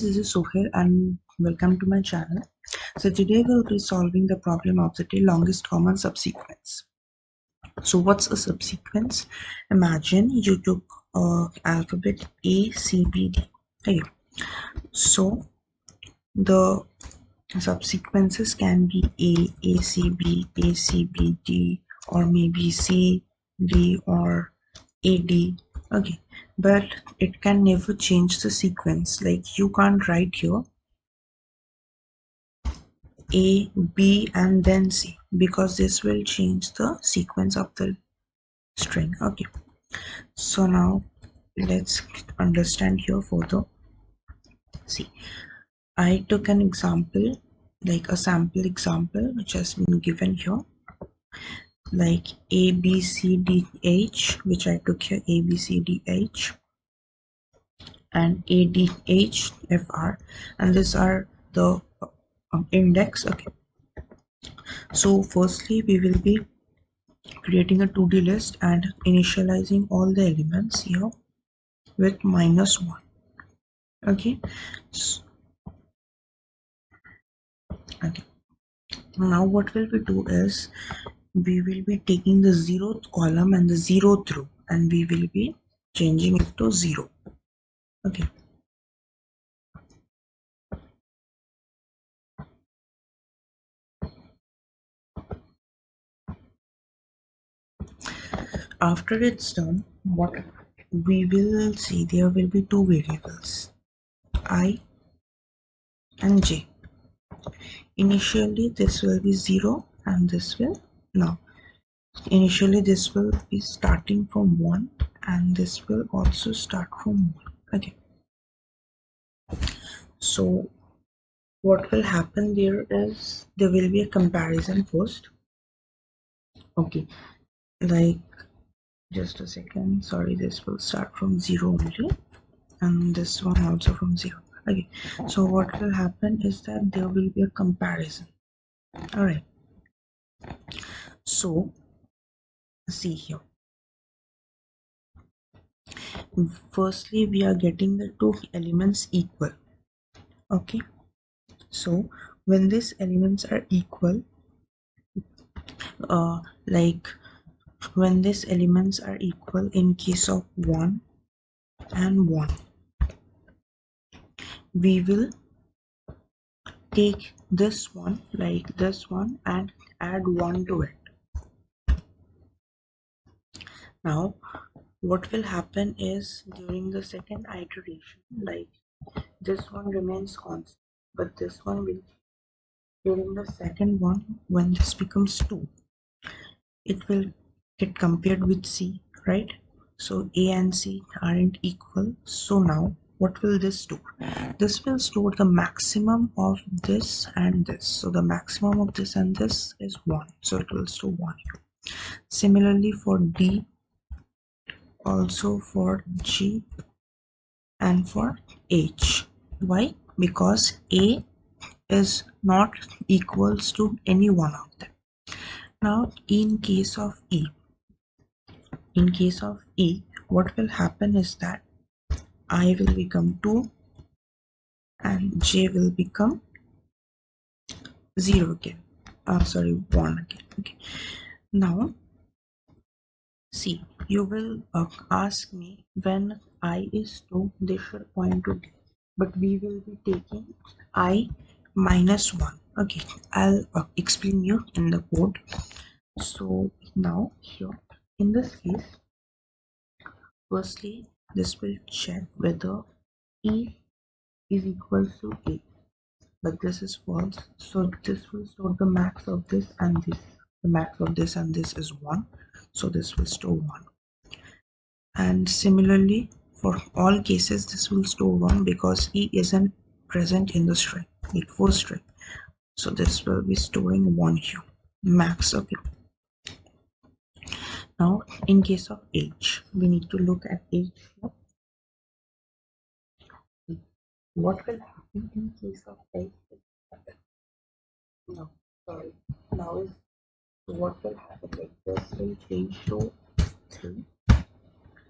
This is Sohail and welcome to my channel. So today we'll be solving the problem of the longest common subsequence. So what's a subsequence? Imagine you took alphabet A, C, B, D. Okay. So the subsequences can be A, C, B, A, C, B, D, or maybe C, D, or A, D. Okay, but it can never change the sequence. Like you can't write here A, B, and then C because this will change the sequence of the string. Okay, so now let's understand here further. See, I took an example, like a sample example which has been given here, like A, B, C, D, H, which I took here A, B, C, D, H, and A, D, H, F, R, and these are the index. Okay, so firstly we will be creating a 2D list and initializing all the elements here with -1. Okay, okay. Now what will we do is we will be taking the 0th column and the 0th row and we will be changing it to 0. Okay, after it's done, what we will see, there will be two variables, I and j. Initially this will be 0 and this will now initially this will be starting from 1 and this will also start from 1. Okay, so what will happen there is there will be a comparison first. Okay, like just a second, sorry, this will start from 0 only and this one also from 0. Okay, so what will happen is that there will be a comparison. All right, so see here, firstly we are getting the two elements equal. Okay, so when these elements are equal, like when these elements are equal in case of 1 and 1, we will take this one like this one and add 1 to it. Now what will happen is during the second iteration, like this one remains constant, but this one will, during the second one, when this becomes 2, it will get compared with C, right? So A and C aren't equal. So now what will this do? This will store the maximum of this and this. So the maximum of this and this is 1. So it will store 1. Similarly for D, also for G, and for H. Why? Because A is not equals to any one of them. Now in case of E, what will happen is that I will become 2 and J will become 0 again. Sorry, 1 again. Okay. Now see, you will ask me when I is 2, they should point to D, but we will be taking I minus 1. Okay, I'll explain you in the code. So now here in this case, firstly this will check whether E is equals to A, but this is false, so this will store the max of this and this. The max of this and this is 1, so this will store 1. And similarly for all cases this will store 1 because E isn't present in the string, the first string, so this will be storing 1 here, max. Okay, now in case of H, we need to look at H here. What will happen in case of H? No, sorry, now is, so what will happen, like this will change to 3.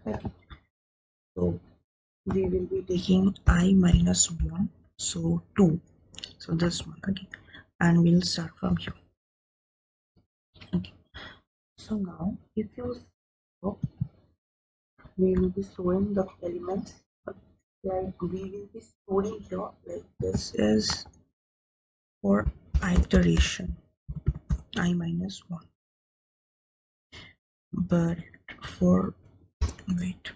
Okay, so we will be taking I minus 1 so 2, so this one. Okay, and we'll start from here. Okay, so now if you so we will be storing the elements, like we will be storing here, like this is for iteration I minus 1, but for wait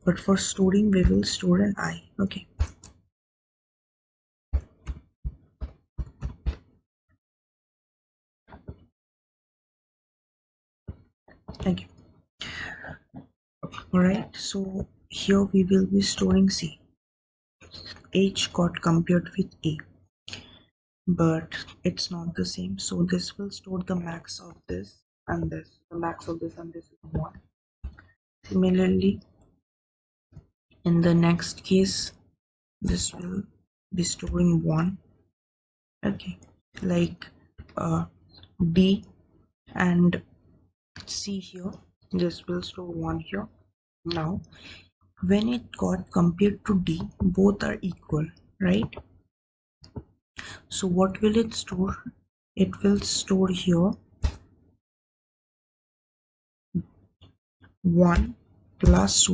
but for storing we will store an I. Okay, thank you. Alright, so here we will be storing C. H got compared with A, but it's not the same, so this will store the max of this and this. The max of this and this is 1. Similarly, in the next case, this will be storing 1. Okay, like D and C here, this will store 1 here. Now when it got compared to D, both are equal, right? So what will it store? It will store here 1 plus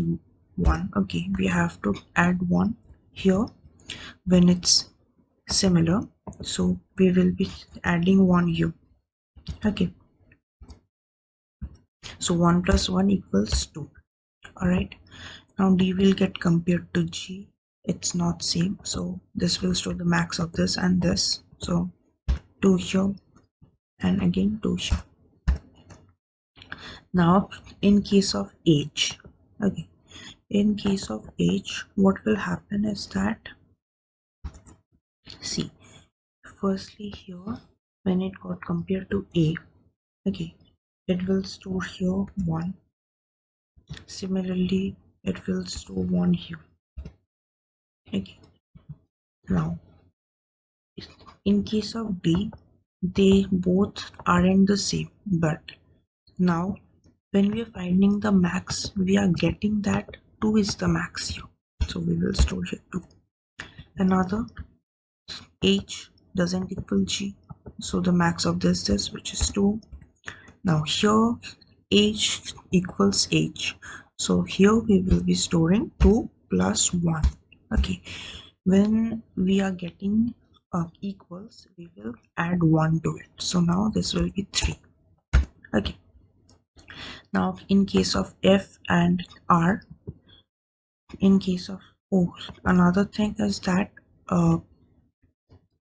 1. Okay, we have to add 1 here when it's similar, so we will be adding 1 here. Okay, so 1 plus 1 equals 2. Alright, now D will get compared to G. It's not same, so this will store the max of this and this, so 2 here and again 2 here. Now in case of H, okay, in case of H, what will happen is that, see, firstly here when it got compared to A, okay, it will store here 1. Similarly, it will store 1 here. Okay, now in case of D, they both aren't the same, but now when we are finding the max, we are getting that 2 is the max here, so we will store here 2. Another, H doesn't equal G, so the max of this which is 2. Now here H equals H, so here we will be storing 2 plus 1. Okay, when we are getting equals, we will add 1 to it, so now this will be 3. Okay, now in case of F and R, in case of another thing is that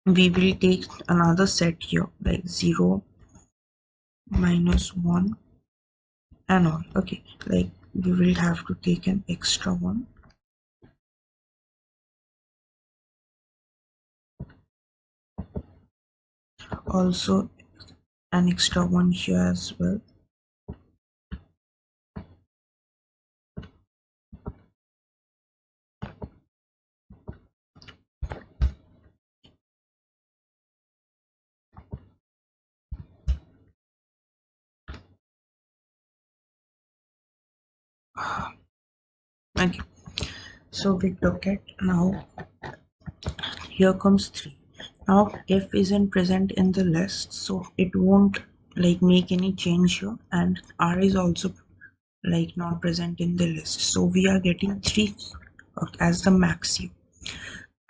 we will take another set here, like 0, minus 1 and all. Okay, like we will have to take an extra one, also an extra one here as well. Okay, so we took it. Now here comes 3. Now F isn't present in the list, so it won't like make any change here, and R is also like not present in the list, so we are getting 3 as the max here.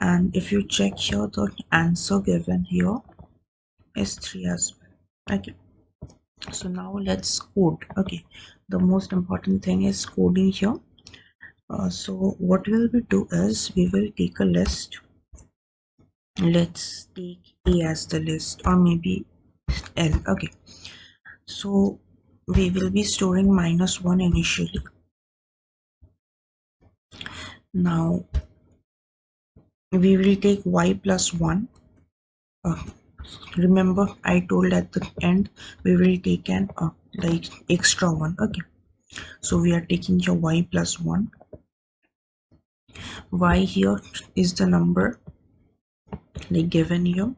And if you check here, the answer given here is 3 as well. Okay, so now let's code. Okay, the most important thing is coding here. So what will we do is we will take a list. Let's take A as the list, or maybe L. Okay, so we will be storing -1 initially. Now we will take Y plus 1. Remember I told at the end we will take an like extra one. Okay, so we are taking your Y plus 1. Y here is the number like given here.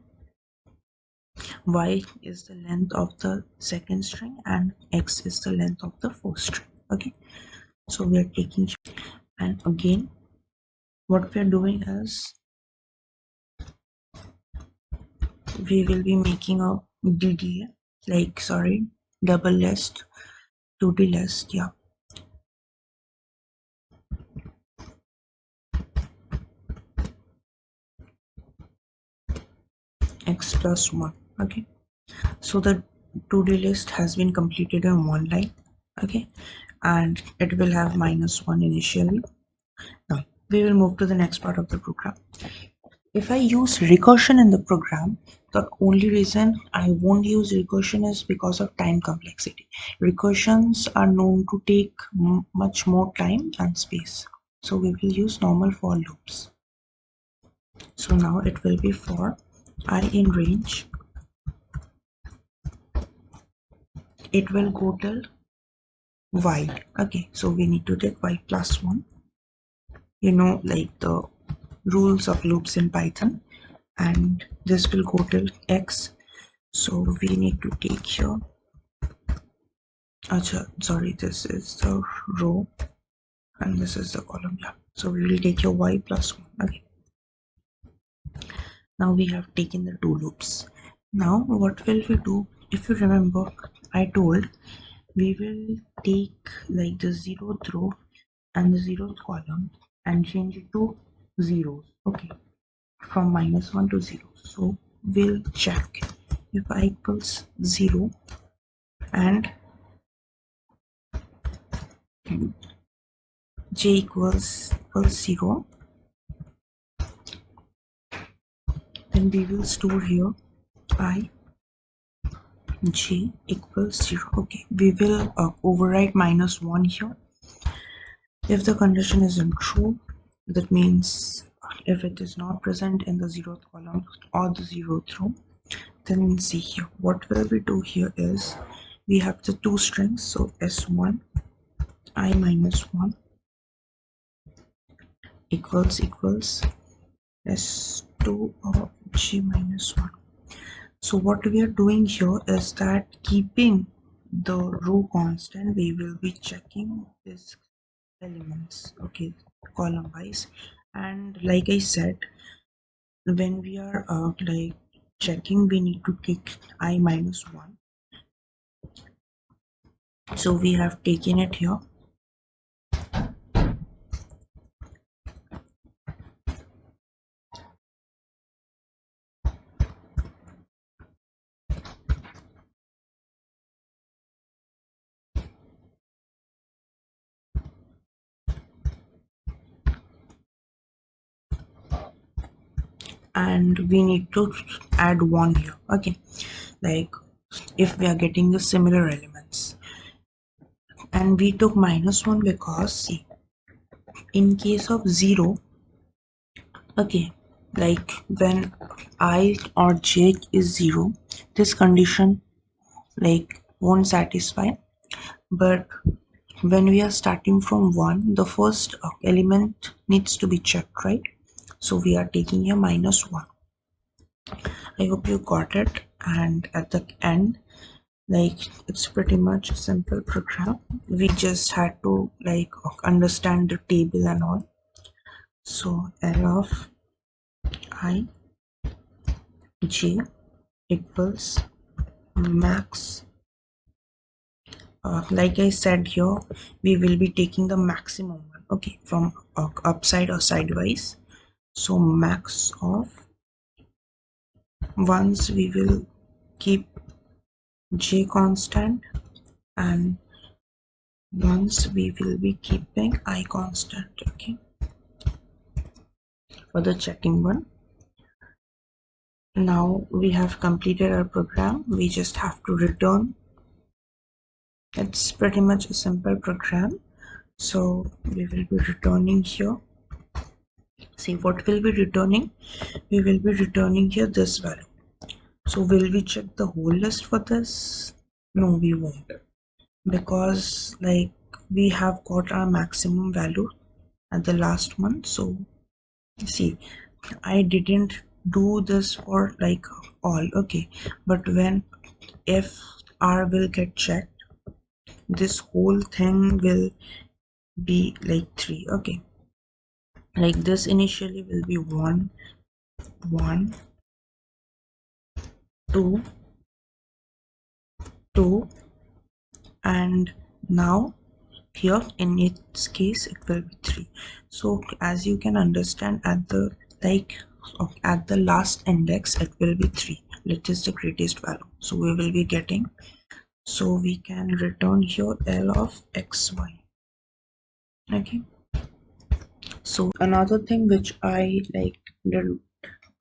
Y is the length of the second string and X is the length of the first string. Okay, so we are taking, and again what we're doing is we will be making a DDA, like sorry, double list, 2D list, yeah. X plus 1, okay. So the 2D list has been completed in one line, okay, and it will have -1 initially. Now we will move to the next part of the program. If I use recursion in the program, the only reason I won't use recursion is because of time complexity. Recursions are known to take much more time and space. So we will use normal for loops. So now it will be for I in range. It will go till y. Okay, so we need to take y plus 1. You know, like the rules of loops in Python. And this will go till x. So we need to take here. Acha, sorry, this is the row and this is the column. Yeah. So we will take your y plus 1. Okay. Now we have taken the two loops. Now what will we do? If you remember, I told we will take like the 0th row and the 0th column and change it to zeros. Okay. From -1 to 0. So we'll check if I equals 0 and j equals 0, then we will store here I j equals 0. Okay, we will overwrite -1 here. If the condition isn't true, that means if it is not present in the 0th column or the 0th row, then see here. What will we do here is we have the two strings, so s1 I -1 equals s2 of j -1. So what we are doing here is that keeping the row constant, we will be checking this elements, okay, column wise. And like I said, when we are like checking, we need to take I -1. So we have taken it here. And we need to add 1 here, okay, like if we are getting the similar elements. And we took -1 because see, in case of 0, okay, like when I or j is 0, this condition like won't satisfy. But when we are starting from 1, the first element needs to be checked, right? So we are taking here -1. I hope you got it. And at the end, like it's pretty much a simple program. We just had to like understand the table and all. So L of I j equals max. Like I said here, we will be taking the maximum one, okay, from upside or sidewise. So max of ones we will keep j constant, and once we will be keeping I constant, okay, for the checking one. Now we have completed our program. We just have to return. It's pretty much a simple program. So we will be returning here. See what will be returning? We will be returning here this value. So will we check the whole list for this? No, we won't, because like we have got our maximum value at the last one. So see, I didn't do this for like all, okay, but when if R will get checked, this whole thing will be like 3, okay. like this initially will be 1 1 2 2, and now here in its case it will be 3. So as you can understand, at the at the last index it will be 3, which is the greatest value, so we will be getting, so we can return here L of xy. Okay, so another thing which I did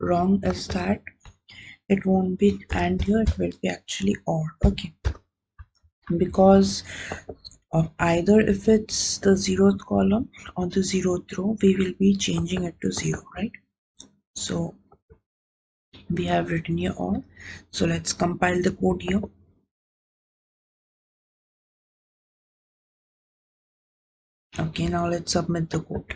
wrong is that it won't be and here, it will be actually or. Okay, because of either if it's the 0th column or the 0th row, we will be changing it to 0, right? So we have written here or. So let's compile the code here. Okay, now let's submit the code.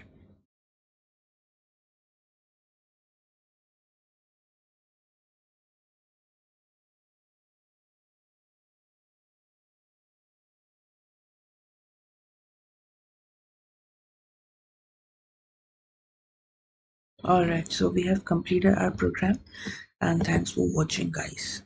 Alright, so we have completed our program, and thanks for watching, guys.